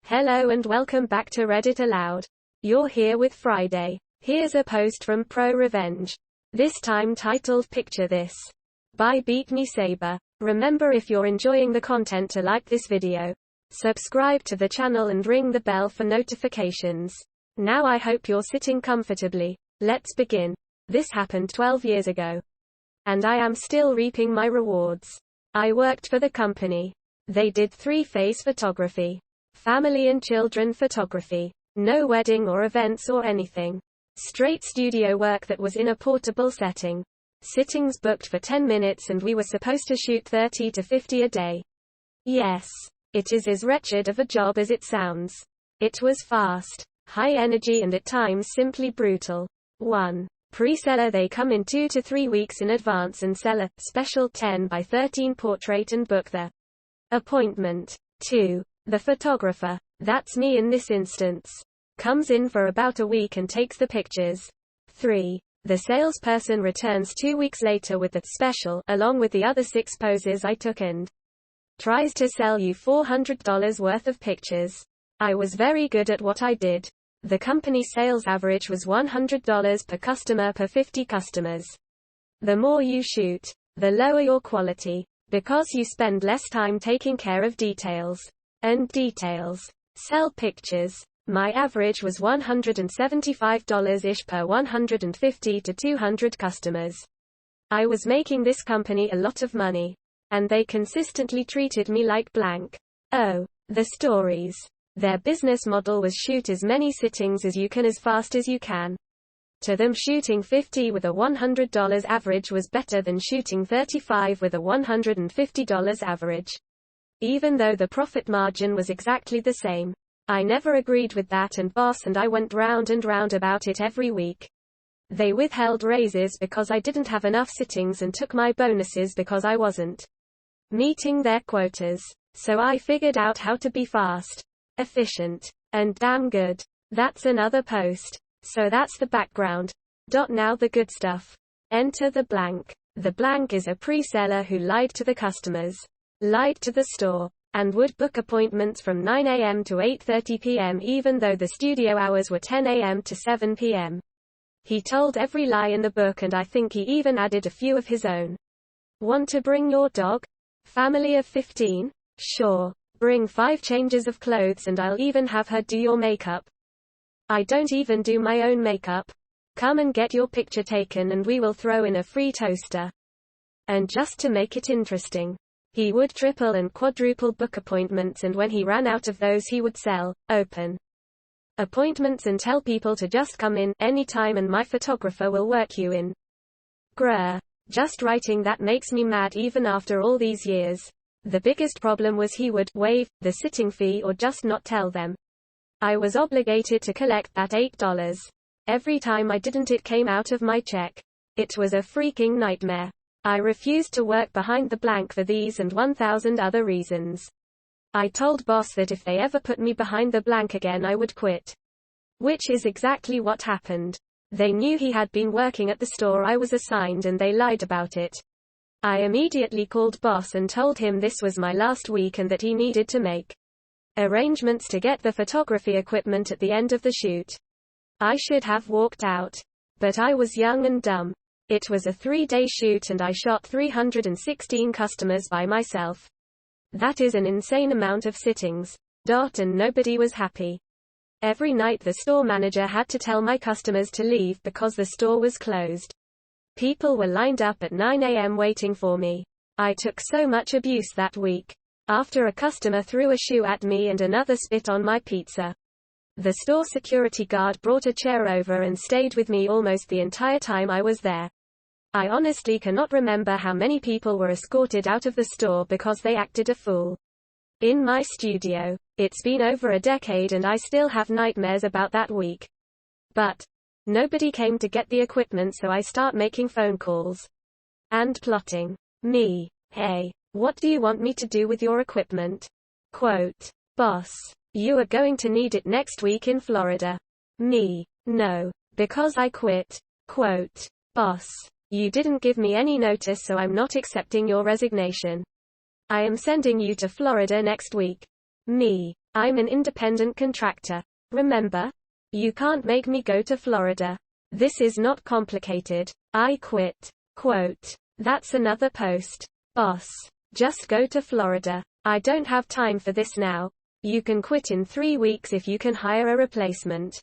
Hello and welcome back to Reddit Aloud. You're here with Friday. Here's a post from ProRevenge. This time titled Picture This by BeatMeSaber. Remember, if you're enjoying the content, to like this video, subscribe to the channel and ring the bell for notifications. Now I hope you're sitting comfortably. Let's begin. This happened 12 years ago, and I am still reaping my rewards. I worked for the company. They did 3-phase photography, family and children photography. No wedding or events or anything. Straight studio work that was in a portable setting. Sittings booked for 10 minutes and we were supposed to shoot 30 to 50 a day. Yes, it is as wretched of a job as it sounds. It was fast, high energy and at times simply brutal. 1. Pre-seller: they come in 2 to 3 weeks in advance and sell a special 10 by 13 portrait and book the appointment. 2. The photographer, that's me in this instance, comes in for about a week and takes the pictures. 3. The salesperson returns 2 weeks later with the special, along with the other 6 poses I took, and tries to sell you $400 worth of pictures. I was very good at what I did. The company sales average was $100 per customer per 50 customers. The more you shoot, the lower your quality, because you spend less time taking care of details. And details sell pictures. My average was $175-ish per 150 to 200 customers. I was making this company a lot of money, and they consistently treated me like blank. Oh, the stories. Their business model was shoot as many sittings as you can as fast as you can. To them, shooting 50 with a $100 average was better than shooting 35 with a $150 average. Even though the profit margin was exactly the same. I never agreed with that, and boss and I went round and round about it every week. They withheld raises because I didn't have enough sittings and took my bonuses because I wasn't meeting their quotas. So I figured out how to be fast, efficient, and damn good. That's another post. So that's the background. Now the good stuff. Enter the blank. The blank is a pre-seller who lied to the customers, lied to the store, and would book appointments from 9 a.m. to 8:30 p.m. even though the studio hours were 10 a.m. to 7 p.m. He told every lie in the book, and I think he even added a few of his own. Want to bring your dog? Family of 15? Sure. Bring 5 changes of clothes and I'll even have her do your makeup. I don't even do my own makeup. Come and get your picture taken and we will throw in a free toaster. And just to make it interesting, he would triple and quadruple book appointments, and when he ran out of those he would sell open appointments and tell people to just come in anytime and my photographer will work you in. Grr. Just writing that makes me mad even after all these years. The biggest problem was he would waive the sitting fee or just not tell them. I was obligated to collect that $8 every time I didn't. It came out of my check. It was a freaking nightmare. I refused to work behind the blank for these and 1,000 other reasons. I told boss that if they ever put me behind the blank again I would quit. Which is exactly what happened. They knew he had been working at the store I was assigned and they lied about it. I immediately called boss and told him this was my last week and that he needed to make arrangements to get the photography equipment at the end of the shoot. I should have walked out. But I was young and dumb. It was a 3-day shoot and I shot 316 customers by myself. That is an insane amount of sittings. And nobody was happy. Every night the store manager had to tell my customers to leave because the store was closed. People were lined up at 9 a.m. waiting for me. I took so much abuse that week. After a customer threw a shoe at me and another spit on my pizza. The store security guard brought a chair over and stayed with me almost the entire time I was there. I honestly cannot remember how many people were escorted out of the store because they acted a fool in my studio. It's been over a decade and I still have nightmares about that week. But nobody came to get the equipment, so I start making phone calls and plotting. Me. Hey, what do you want me to do with your equipment? Quote. Boss. You are going to need it next week in Florida. Me. No. Because I quit. Quote. Boss. You didn't give me any notice, so I'm not accepting your resignation. I am sending you to Florida next week. Me. I'm an independent contractor. Remember? You can't make me go to Florida. This is not complicated. I quit. Quote. That's another post. Boss. Just go to Florida. I don't have time for this now. You can quit in 3 weeks if you can hire a replacement.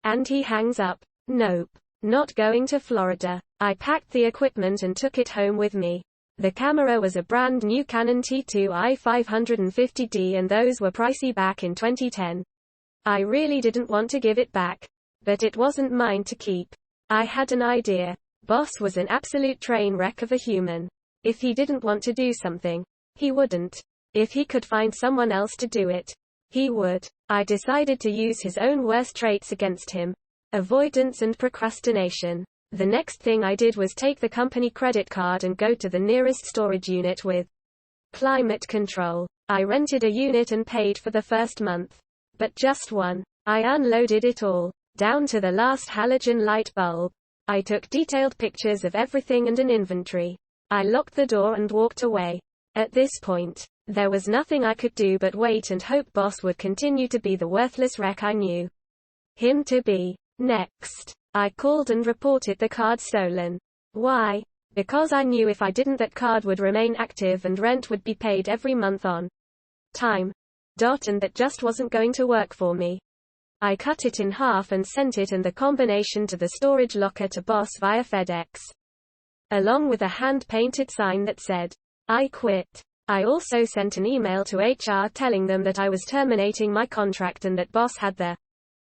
And he hangs up. Nope. Not going to Florida. I packed the equipment and took it home with me. The camera was a brand new Canon T2i 550D and those were pricey back in 2010. I really didn't want to give it back. But it wasn't mine to keep. I had an idea. Boss was an absolute train wreck of a human. If he didn't want to do something, he wouldn't. If he could find someone else to do it, he would. I decided to use his own worst traits against him. Avoidance and procrastination. The next thing I did was take the company credit card and go to the nearest storage unit with climate control. I rented a unit and paid for the first month. But just one. I unloaded it all, down to the last halogen light bulb. I took detailed pictures of everything and an inventory. I locked the door and walked away. At this point, there was nothing I could do but wait and hope Boss would continue to be the worthless wreck I knew him to be. Next, I called and reported the card stolen. Why? Because I knew if I didn't that card would remain active and rent would be paid every month on time. And that just wasn't going to work for me. I cut it in half and sent it and the combination to the storage locker to Boss via FedEx. Along with a hand-painted sign that said, I quit. I also sent an email to HR telling them that I was terminating my contract and that Boss had the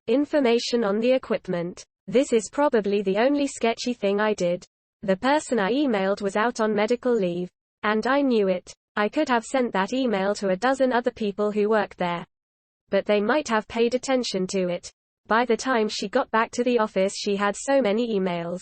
information on the equipment. This is probably the only sketchy thing I did. The person I emailed was out on medical leave. And I knew it. I could have sent that email to a dozen other people who work there. But they might have paid attention to it. By the time she got back to the office she had so many emails.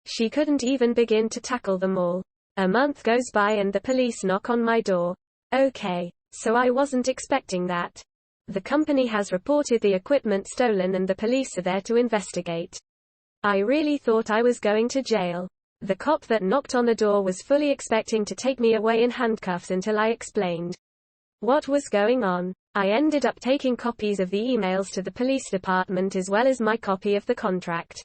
She couldn't even begin to tackle them all. A month goes by and the police knock on my door. Okay, so I wasn't expecting that. The company has reported the equipment stolen and the police are there to investigate. I really thought I was going to jail. The cop that knocked on the door was fully expecting to take me away in handcuffs until I explained what was going on. I ended up taking copies of the emails to the police department as well as my copy of the contract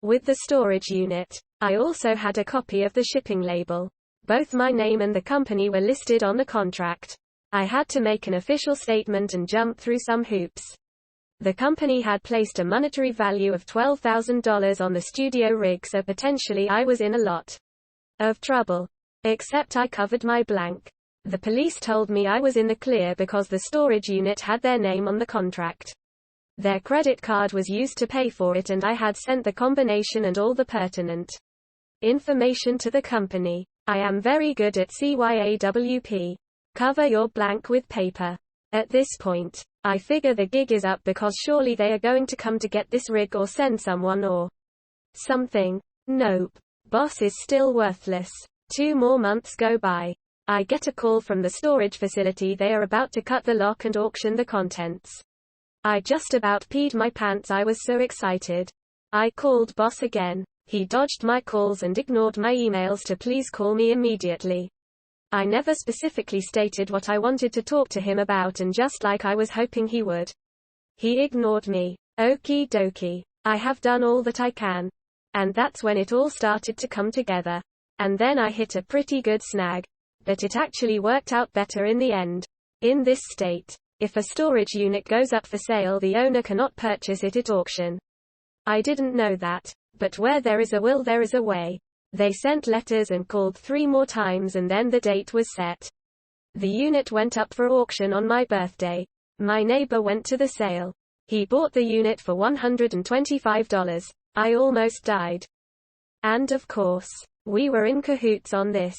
with the storage unit. I also had a copy of the shipping label. Both my name and the company were listed on the contract. I had to make an official statement and jump through some hoops. The company had placed a monetary value of $12,000 on the studio rig, so potentially I was in a lot of trouble. Except I covered my blank. The police told me I was in the clear because the storage unit had their name on the contract. Their credit card was used to pay for it and I had sent the combination and all the pertinent information to the company. I am very good at CYAWP. Cover your blank with paper. At this point, I figure the gig is up because surely they are going to come to get this rig or send someone or something. Nope. Boss is still worthless. 2 more months go by. I get a call from the storage facility. They are about to cut the lock and auction the contents. I just about peed my pants. I was so excited. I called Boss again. He dodged my calls and ignored my emails to please call me immediately. I never specifically stated what I wanted to talk to him about, and just like I was hoping he would, he ignored me. Okie dokie. I have done all that I can. And that's when it all started to come together. And then I hit a pretty good snag. But it actually worked out better in the end. In this state, if a storage unit goes up for sale, the owner cannot purchase it at auction. I didn't know that. But where there is a will, there is a way. They sent letters and called 3 more times and then the date was set. The unit went up for auction on my birthday. My neighbor went to the sale. He bought the unit for $125. I almost died. And of course, we were in cahoots on this.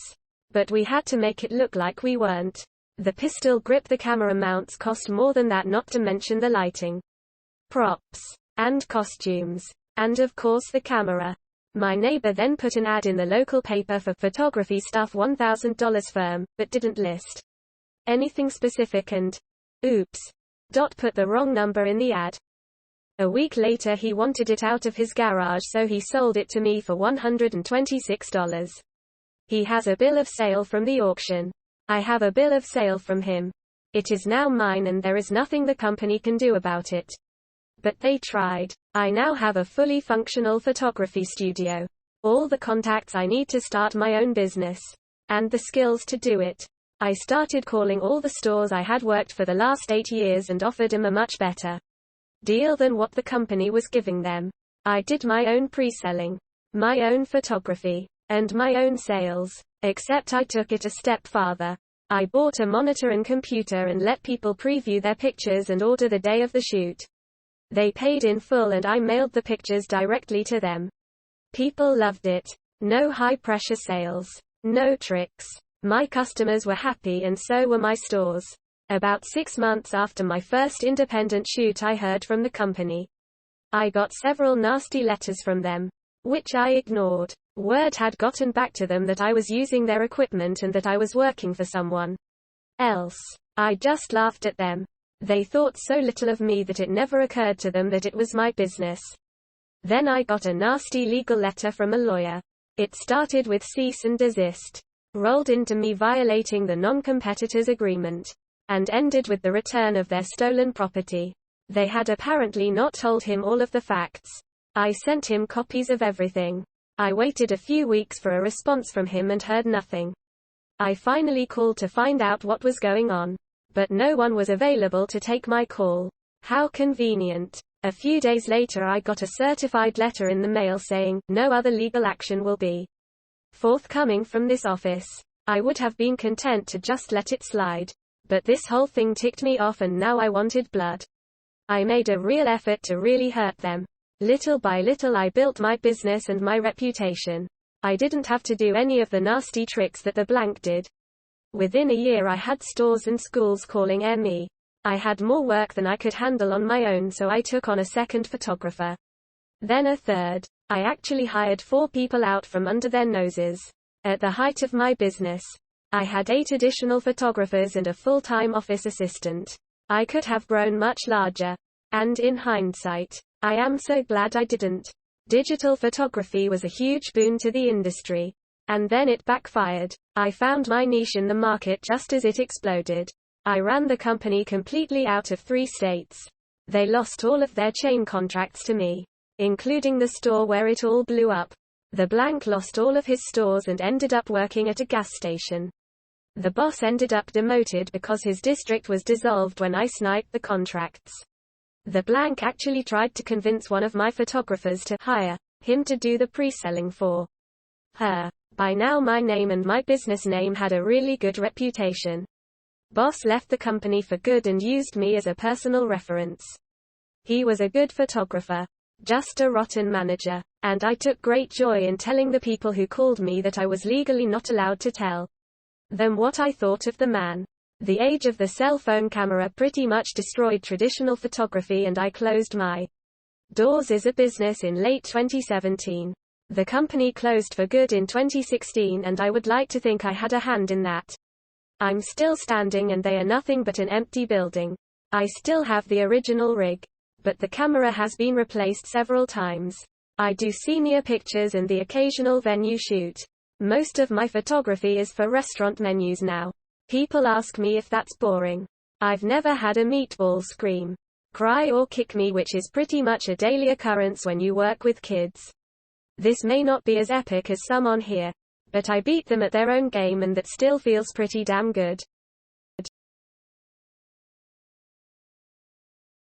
But we had to make it look like we weren't. The pistol grip, the camera mounts cost more than that, not to mention the lighting, props, and costumes. And of course the camera. My neighbor then put an ad in the local paper for photography stuff, $1,000 firm, but didn't list anything specific and, oops, put the wrong number in the ad. A week later he wanted it out of his garage, so he sold it to me for $126. He has a bill of sale from the auction. I have a bill of sale from him. It is now mine and there is nothing the company can do about it. But they tried. I now have a fully functional photography studio. All the contacts I need to start my own business. And the skills to do it. I started calling all the stores I had worked for the last 8 years and offered them a much better deal than what the company was giving them. I did my own pre-selling, my own photography, and my own sales. Except I took it a step farther. I bought a monitor and computer and let people preview their pictures and order the day of the shoot. They paid in full and I mailed the pictures directly to them. People loved it. No high-pressure sales. No tricks. My customers were happy and so were my stores. About 6 months after my first independent shoot I heard from the company. I got several nasty letters from them, which I ignored. Word had gotten back to them that I was using their equipment and that I was working for someone else. I just laughed at them. They thought so little of me that it never occurred to them that it was my business. Then I got a nasty legal letter from a lawyer. It started with cease and desist, rolled into me violating the non-competitors agreement, and ended with the return of their stolen property. They had apparently not told him all of the facts. I sent him copies of everything. I waited a few weeks for a response from him and heard nothing. I finally called to find out what was going on, but no one was available to take my call. How convenient. A few days later I got a certified letter in the mail saying, no other legal action will be forthcoming from this office. I would have been content to just let it slide. But this whole thing ticked me off and now I wanted blood. I made a real effort to really hurt them. Little by little I built my business and my reputation. I didn't have to do any of the nasty tricks that the blank did. Within a year I had stores and schools calling me. I had more work than I could handle on my own, so I took on a second photographer. Then a third. I actually hired 4 people out from under their noses. At the height of my business, I had 8 additional photographers and a full-time office assistant. I could have grown much larger. And in hindsight, I am so glad I didn't. Digital photography was a huge boon to the industry. And then it backfired. I found my niche in the market just as it exploded. I ran the company completely out of 3 states. They lost all of their chain contracts to me, including the store where it all blew up. The blank lost all of his stores and ended up working at a gas station. The boss ended up demoted because his district was dissolved when I sniped the contracts. The blank actually tried to convince one of my photographers to hire him to do the pre-selling for her. By now my name and my business name had a really good reputation. Boss left the company for good and used me as a personal reference. He was a good photographer, just a rotten manager, and I took great joy in telling the people who called me that I was legally not allowed to tell them what I thought of the man. The age of the cell phone camera pretty much destroyed traditional photography and I closed my doors as a business in late 2017. The company closed for good in 2016 and I would like to think I had a hand in that. I'm still standing and they are nothing but an empty building. I still have the original rig, but the camera has been replaced several times. I do senior pictures and the occasional venue shoot. Most of my photography is for restaurant menus now. People ask me if that's boring. I've never had a meatball scream, cry or kick me, which is pretty much a daily occurrence when you work with kids. This may not be as epic as some on here, but I beat them at their own game and that still feels pretty damn good.